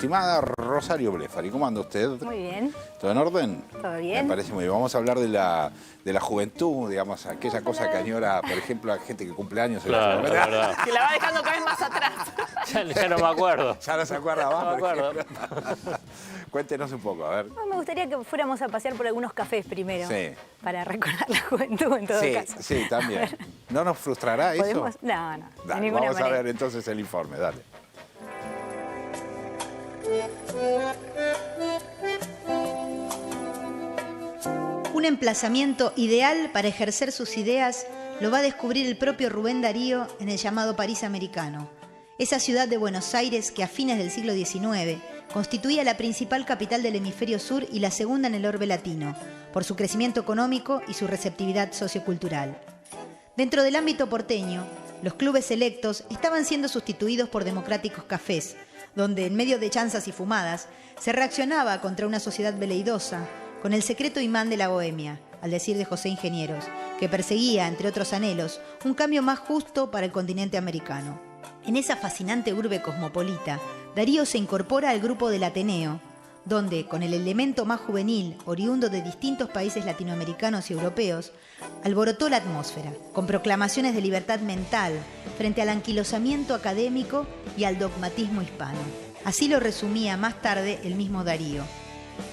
Estimada Rosario Blefari, ¿cómo anda usted? Muy bien. ¿Todo en orden? Todo bien. Me parece muy bien. Vamos a hablar de la juventud, digamos, aquella cosa que añora, por ejemplo, a gente que cumple años. Claro, la verdad. Que la va dejando cada vez más atrás. Ya no me acuerdo. Ya no se acuerda más, No me acuerdo. Cuéntenos un poco, a ver. Me gustaría que fuéramos a pasear por algunos cafés primero. Sí. Para recordar la juventud en todo caso. Sí, también. ¿No nos frustrará eso? ¿Podemos? No, de Dale, ninguna vamos manera. a ver entonces el informe, dale. Un emplazamiento ideal para ejercer sus ideas lo va a descubrir el propio Rubén Darío en el llamado París americano. Esa ciudad de Buenos Aires que a fines del siglo XIX constituía la principal capital del hemisferio sur y la segunda en el orbe latino, por su crecimiento económico y su receptividad sociocultural. Dentro del ámbito porteño, los clubes selectos estaban siendo sustituidos por democráticos cafés, donde en medio de chanzas y fumadas se reaccionaba contra una sociedad veleidosa, con el secreto imán de la bohemia, al decir de José Ingenieros, que perseguía, entre otros anhelos, un cambio más justo para el continente americano. En esa fascinante urbe cosmopolita, Darío se incorpora al grupo del Ateneo, donde, con el elemento más juvenil, oriundo de distintos países latinoamericanos y europeos, alborotó la atmósfera, con proclamaciones de libertad mental frente al anquilosamiento académico y al dogmatismo hispano. Así lo resumía más tarde el mismo Darío.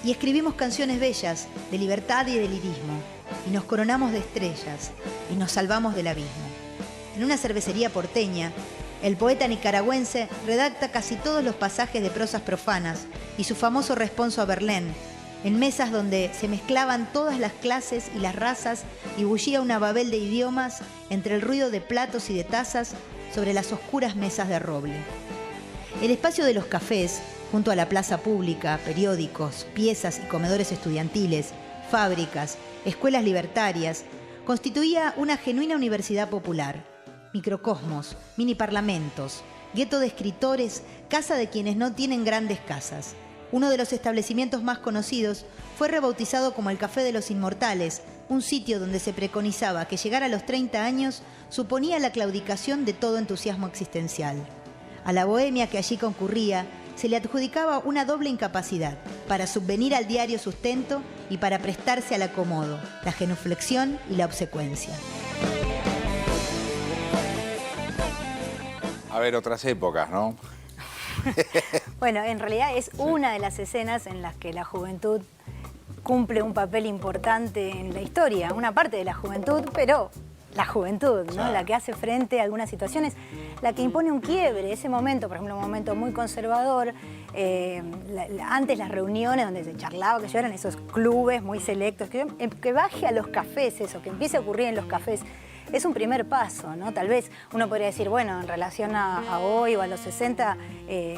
Y escribimos canciones bellas de libertad y de lirismo, y nos coronamos de estrellas, y nos salvamos del abismo. En una cervecería porteña, el poeta nicaragüense redacta casi todos los pasajes de prosas profanas y su famoso responso a Verlaine, en mesas donde se mezclaban todas las clases y las razas y bullía una babel de idiomas entre el ruido de platos y de tazas sobre las oscuras mesas de roble. El espacio de los cafés, junto a la plaza pública, periódicos, piezas y comedores estudiantiles, fábricas, escuelas libertarias, constituía una genuina universidad popular. Microcosmos, mini parlamentos, gueto de escritores, casa de quienes no tienen grandes casas. Uno de los establecimientos más conocidos fue rebautizado como el Café de los Inmortales, un sitio donde se preconizaba que llegar a los 30 años suponía la claudicación de todo entusiasmo existencial. A la bohemia que allí concurría se le adjudicaba una doble incapacidad, para subvenir al diario sustento y para prestarse al acomodo, la genuflexión y la obsecuencia. A ver, otras épocas, ¿no? Bueno, en realidad es una de las escenas en las que la juventud cumple un papel importante en la historia. Una parte de la juventud, pero la juventud, ¿no? Claro. La que hace frente a algunas situaciones, la que impone un quiebre. Ese momento, por ejemplo, un momento muy conservador. Antes las reuniones donde se charlaba, que yo eran esos clubes muy selectos, que baje a los cafés eso, que empiece a ocurrir en los cafés. Es un primer paso, ¿no? Tal vez uno podría decir, bueno, en relación a hoy o a los 60,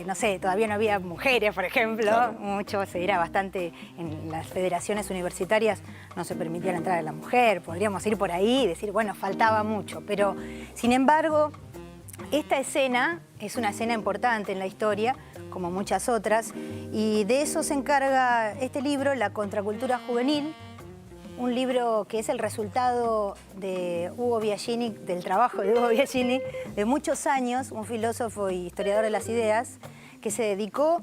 no sé, todavía no había mujeres, por ejemplo. Claro. Mucho, se dirá bastante, en las federaciones universitarias no se permitía la entrada de la mujer. Podríamos ir por ahí y decir, bueno, faltaba mucho. Pero, sin embargo, esta escena es una escena importante en la historia, como muchas otras, y de eso se encarga este libro, La Contracultura Juvenil, un libro que es el resultado de Hugo Biagini, del trabajo de Hugo Biagini, de muchos años, un filósofo y historiador de las ideas, que se dedicó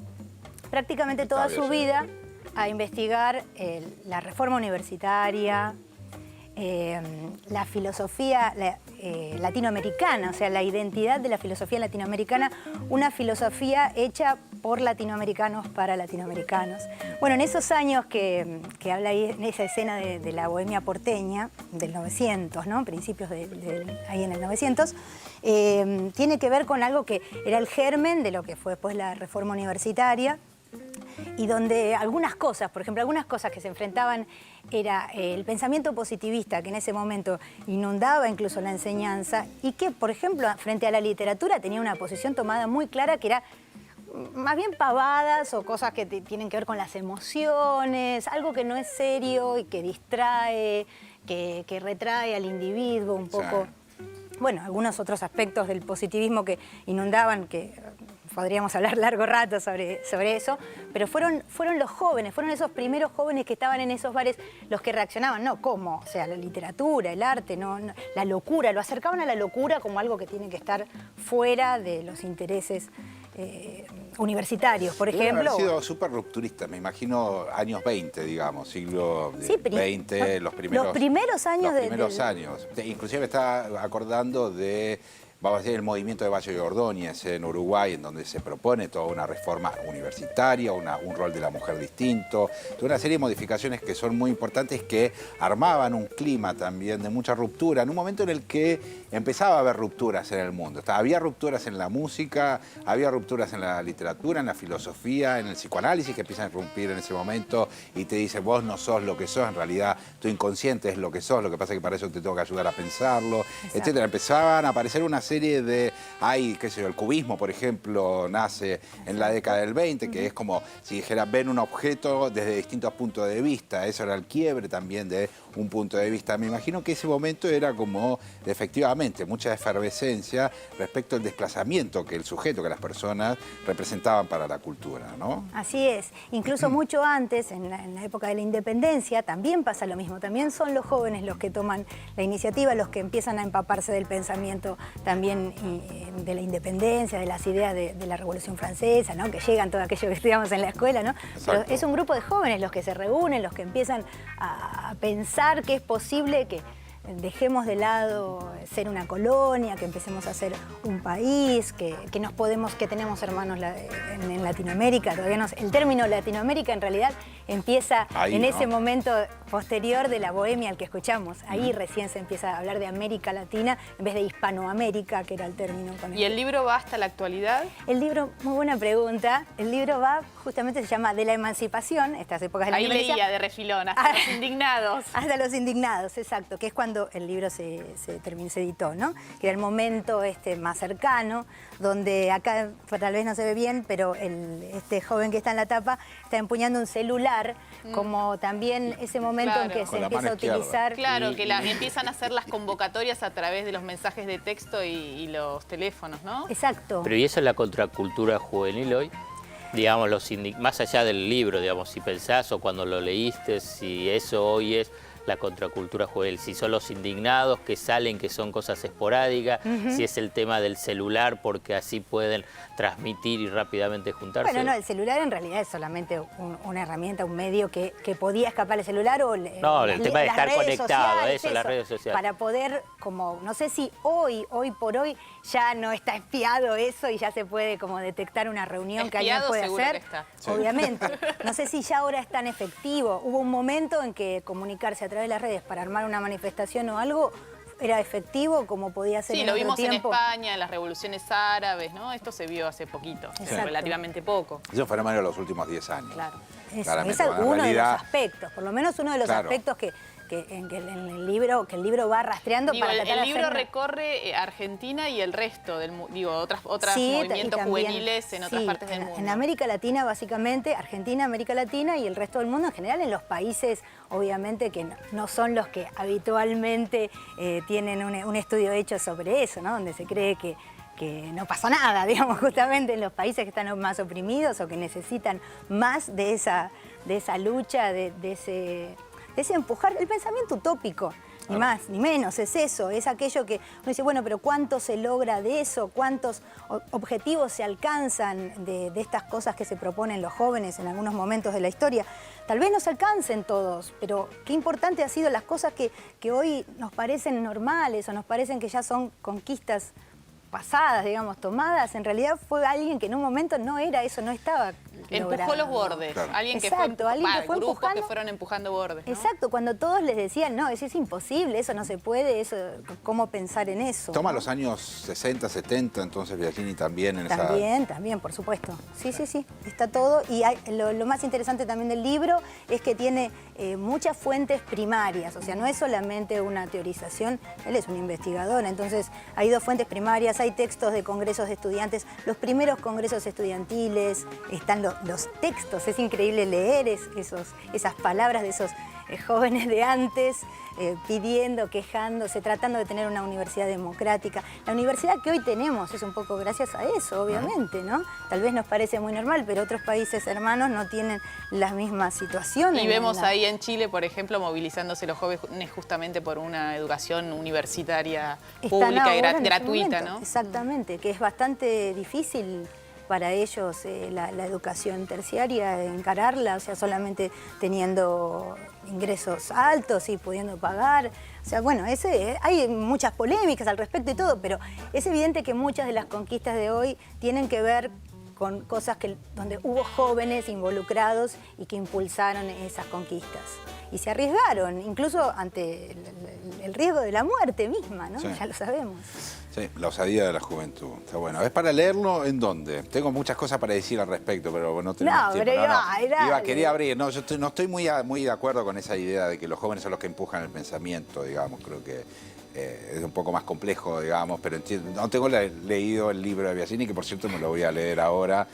prácticamente toda su vida a investigar la reforma universitaria, la filosofía latinoamericana, o sea, la identidad de la filosofía latinoamericana, una filosofía hecha por latinoamericanos para latinoamericanos. Bueno, en esos años que habla ahí, en esa escena de la bohemia porteña, del 900, ¿no? Principios ahí en el 900, tiene que ver con algo que era el germen de lo que fue después la reforma universitaria, y donde algunas cosas, por ejemplo, algunas cosas que se enfrentaban era el pensamiento positivista que en ese momento inundaba incluso la enseñanza y que, por ejemplo, frente a la literatura tenía una posición tomada muy clara que era más bien pavadas o cosas que tienen que ver con las emociones, algo que no es serio y que distrae, que retrae al individuo un poco. Sí. Bueno, algunos otros aspectos del positivismo que inundaban, que podríamos hablar largo rato sobre eso, pero fueron los jóvenes, fueron esos primeros jóvenes que estaban en esos bares los que reaccionaban, ¿no? ¿Cómo? O sea, la literatura, el arte, no, la locura, lo acercaban a la locura como algo que tiene que estar fuera de los intereses universitarios, por Debe ejemplo. haber sido súper rupturista, me imagino años 20, digamos, siglo Sí, XX, los primeros años. Los primeros años. Inclusive me estaba acordando de, vamos a decir, el movimiento de Valle de Ordóñez en Uruguay, en donde se propone toda una reforma universitaria, un rol de la mujer distinto, toda una serie de modificaciones que son muy importantes, que armaban un clima también de mucha ruptura, en un momento en el que empezaba a haber rupturas en el mundo. Había rupturas en la música, había rupturas en la literatura, en la filosofía, en el psicoanálisis, que empiezan a irrumpir en ese momento y te dice, vos no sos lo que sos, en realidad tu inconsciente es lo que sos, lo que pasa es que para eso te tengo que ayudar a pensarlo, etcétera. Empezaban a aparecer una serie de, qué sé yo, el cubismo, por ejemplo, nace en la década del 20, que es como si dijera, ven un objeto desde distintos puntos de vista. Eso era el quiebre también de un punto de vista. Me imagino que ese momento era como, efectivamente, mucha efervescencia respecto al desplazamiento que el sujeto, que las personas representaban para la cultura, ¿no? Así es. Incluso mucho antes, en la época de la independencia, también pasa lo mismo. También son los jóvenes los que toman la iniciativa, los que empiezan a empaparse del pensamiento también de la independencia, de las ideas de la Revolución Francesa, ¿no? Que llegan todo aquello que estudiamos en la escuela, ¿no? Pero es un grupo de jóvenes los que se reúnen, los que empiezan a pensar que es posible que dejemos de lado ser una colonia, que empecemos a ser un país, que tenemos hermanos en Latinoamérica. Todavía el término Latinoamérica en realidad empieza ahí, en ese momento posterior de la bohemia al que escuchamos. Ahí recién se empieza a hablar de América Latina en vez de Hispanoamérica, que era el término. ¿Y el libro va hasta la actualidad? El libro, muy buena pregunta. El libro va, justamente se llama De la Emancipación, estas épocas de la independencia. Ahí leía de refilón, hasta los indignados. Hasta los indignados, exacto, que es cuando el libro se editó, ¿no? Que era el momento más cercano, donde acá tal vez no se ve bien, pero este joven que está en la tapa está empuñando un celular, como también ese momento en que se empieza a utilizar. Claro, que empiezan a hacer las convocatorias a través de los mensajes de texto y los teléfonos, ¿no? Exacto. Pero ¿y eso es la contracultura juvenil hoy? Digamos, más allá del libro, digamos, si pensás o cuando lo leíste, si eso hoy es la contracultura juvenil, si son los indignados que salen, que son cosas esporádicas, si es el tema del celular porque así pueden transmitir y rápidamente juntarse. Bueno, no, el celular en realidad es solamente una herramienta, un medio que podía escapar el celular o no, el tema de estar conectado, las redes sociales. Para poder, como, no sé si hoy por hoy, ya no está espiado eso y ya se puede como detectar una reunión espiado, que alguien puede hacer. Que está. Obviamente. No sé si ya ahora es tan efectivo. Hubo un momento en que comunicarse a través de las redes para armar una manifestación o algo era efectivo como podía ser en otro tiempo. Sí, lo vimos en España, en las revoluciones árabes, ¿no? Esto se vio hace poquito, relativamente poco. Eso fue fenómeno de los últimos 10 años. Claro. Eso, es uno de los aspectos, por lo menos uno de los aspectos que el libro va rastreando. Digo, para el libro recorre Argentina y el resto del mundo, digo, otros movimientos juveniles en otras partes del mundo. En América Latina, básicamente, Argentina, América Latina y el resto del mundo en general, en los países, obviamente, que no son los que habitualmente tienen un estudio hecho sobre eso, ¿no? Donde se cree que no pasa nada, digamos, justamente en los países que están más oprimidos o que necesitan más de esa lucha, de ese empujar el pensamiento utópico, ni más ni menos, es eso, es aquello que uno dice, bueno, pero ¿cuánto se logra de eso? ¿Cuántos objetivos se alcanzan de estas cosas que se proponen los jóvenes en algunos momentos de la historia? Tal vez no se alcancen todos, pero qué importante han sido las cosas que hoy nos parecen normales o nos parecen que ya son conquistas pasadas, digamos, tomadas. En realidad fue alguien que en un momento no era eso, no estaba empujó logrado. Los bordes. Claro. Alguien que fue grupos que fueron empujando bordes, ¿no? Exacto, cuando todos les decían, no, eso es imposible, eso no se puede, eso, ¿cómo pensar en eso? Toma los años 60, 70, entonces Biagini también en También, por supuesto. Sí, está todo. Y lo más interesante también del libro es que tiene muchas fuentes primarias, o sea, no es solamente una teorización, él es un investigador, entonces hay dos fuentes primarias, hay textos de congresos de estudiantes, los primeros congresos estudiantiles, están los textos, es increíble leer esas palabras de esos jóvenes de antes, pidiendo, quejándose, tratando de tener una universidad democrática. La universidad que hoy tenemos es un poco gracias a eso, obviamente, ¿no? Tal vez nos parece muy normal, pero otros países hermanos no tienen las mismas situaciones. Y vemos ahí en Chile, por ejemplo, movilizándose los jóvenes justamente por una educación universitaria pública y gratuita, ¿no? Exactamente, que es bastante difícil para ellos la educación terciaria, encararla, o sea, solamente teniendo ingresos altos y pudiendo pagar. O sea, bueno, hay muchas polémicas al respecto y todo, pero es evidente que muchas de las conquistas de hoy tienen que ver con cosas donde hubo jóvenes involucrados y que impulsaron esas conquistas. Y se arriesgaron, incluso ante el riesgo de la muerte misma, ¿no? Sí. Ya lo sabemos. Sí, la osadía de la juventud. Está bueno. ¿Es para leerlo en dónde? Tengo muchas cosas para decir al respecto, pero no tenemos tiempo. Quería abrir. No, yo no estoy muy de acuerdo con esa idea de que los jóvenes son los que empujan el pensamiento, digamos. Creo que es un poco más complejo, digamos, pero no tengo leído el libro de Biasini, que por cierto me lo voy a leer ahora,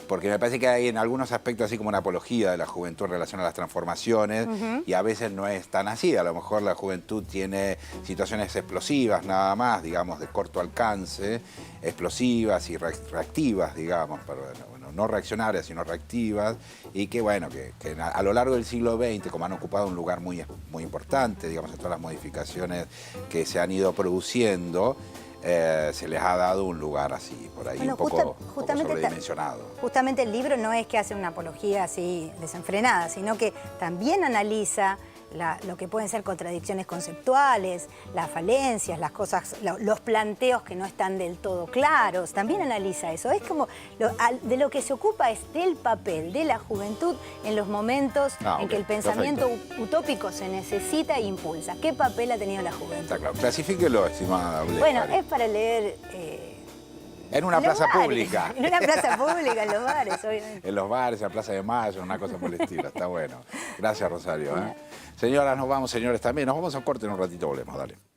porque me parece que hay en algunos aspectos así como una apología de la juventud en relación a las transformaciones, y a veces no es tan así. A lo mejor la juventud tiene situaciones explosivas nada más, digamos, de corto alcance, explosivas y reactivas, digamos, pero bueno, no reaccionarias, sino reactivas, y que bueno, que a lo largo del siglo XX, como han ocupado un lugar muy importante, digamos, en todas las modificaciones que se han ido produciendo, se les ha dado un lugar así, por ahí un poco sobredimensionado. Justamente el libro no es que hace una apología así desenfrenada, sino que también analiza lo que pueden ser contradicciones conceptuales, las falencias, las cosas, los planteos que no están del todo claros. También analiza eso. Es como de lo que se ocupa es del papel de la juventud en los momentos en que el pensamiento utópico se necesita e impulsa. ¿Qué papel ha tenido la juventud? Está claro. Clasifíquelo, estimada Blech. Bueno, es para leer... en una plaza pública. En una plaza pública, en los bares, obviamente. En los bares, en la Plaza de Mayo, una cosa por el estilo. Está bueno. Gracias, Rosario. Señoras, nos vamos, señores también. Nos vamos a un corte, en un ratito volvemos. Dale.